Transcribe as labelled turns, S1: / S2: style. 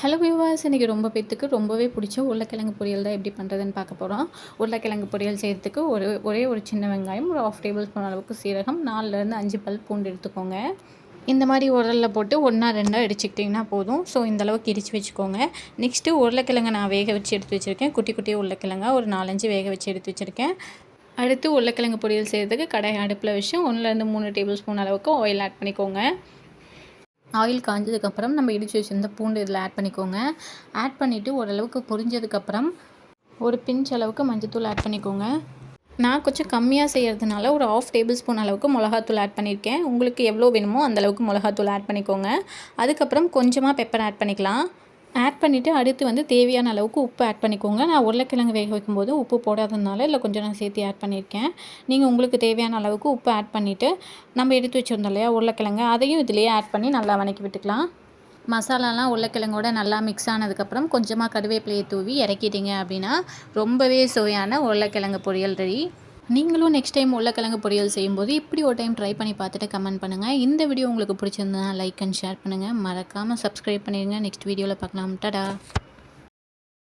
S1: Hello viewers, இன்றைக்கி ரொம்ப பேத்துக்கு ரொம்பவே பிடிச்ச உருளைக்கிழங்கு பொரியல் தான் எப்படி பண்ணுறதுன்னு பார்க்க போகிறோம். உருளைக்கிழங்கு பொரியல் செய்கிறதுக்கு ஒரே ஒரு சின்ன வெங்காயம், ஒரு 1/2 டேபிள் ஸ்பூன் அளவுக்கு சீரகம், 4லேருந்து 5 பல் பூண்டு எடுத்துக்கோங்க. இந்த மாதிரி உரலில் போட்டு 1-2 இடிச்சிக்கிட்டிங்கன்னா போதும். ஸோ இந்தளவுக்கு இடித்து வச்சுக்கோங்க. நெக்ஸ்ட்டு உருளைக்கிழங்கை நான் வேக வச்சு எடுத்து வச்சுருக்கேன். குட்டி குட்டி உருளைக்கிழங்கா ஒரு 4-5 வேக வச்சு எடுத்து வச்சுருக்கேன். அடுத்து உருளைக்கிழங்கு பொரியல் செய்கிறதுக்கு கடாய் அடுப்பில் வச்சு 1-3 டேபிள் ஸ்பூன் அளவுக்கு ஆயில் ஆட் பண்ணிக்கோங்க. ஆயில் காஞ்சதுக்கப்புறம் நம்ம இடித்து வச்சுருந்த பூண்டு இதில் ஆட் பண்ணிக்கோங்க. ஆட் பண்ணிவிட்டு ஓரளவுக்கு பொரிஞ்சதுக்கப்புறம் ஒரு பிஞ்ச் அளவுக்கு மஞ்சத்தூள் ஆட் பண்ணிக்கோங்க. நான் கொஞ்சம் கம்மியாக செய்கிறதுனால ஒரு 1/2 டேபிள் ஸ்பூன் அளவுக்கு மிளகாத்தூள் ஆட் பண்ணியிருக்கேன். உங்களுக்கு எவ்வளோ வேணுமோ அந்தளவுக்கு மிளகாத்தூள் ஆட் பண்ணிக்கோங்க. அதுக்கப்புறம் கொஞ்சமாக பெப்பர் ஆட் பண்ணிக்கலாம். ஆட் பண்ணிவிட்டு அடுத்து தேவையான அளவுக்கு உப்பு ஆட் பண்ணிக்கோங்க. நான் உருளைக்கிழங்கு வேக வைக்கும்போது உப்பு போடாததுனால இல்லை கொஞ்சம் நான் சேர்த்து ஆட் பண்ணியிருக்கேன். நீங்கள் உங்களுக்கு தேவையான அளவுக்கு உப்பு ஆட் பண்ணிவிட்டு நம்ம எடுத்து வச்சுருந்தோம் இல்லையா உருளைக்கிழங்கு, அதையும் இதிலேயே ஆட் பண்ணி நல்லா வதக்கி விட்டுக்கலாம். மசாலாலாம் உருளைக்கிழங்கோட நல்லா மிக்ஸ் ஆனதுக்கப்புறம் கொஞ்சமாக கருவேப்பிலையை தூவி இறக்கிட்டீங்க அப்படின்னா ரொம்பவே சுவையான உருளைக்கிழங்கு பொரியல் ரெடி. நீங்களும் நெக்ஸ்ட் டைம் உருளைக்கிழங்கு பொரியல் செய்யும்போது இப்படி ஒரு டைம் ட்ரை பண்ணி பார்த்துட்டு கமெண்ட் பண்ணுங்கள். இந்த வீடியோ உங்களுக்கு பிடிச்சிருந்தா லைக் அண்ட் ஷேர் பண்ணுங்கள். மறக்காமல் சப்ஸ்கிரைப் பண்ணிடுங்க. நெக்ஸ்ட் வீடியோவில் பார்க்கலாம். டடா.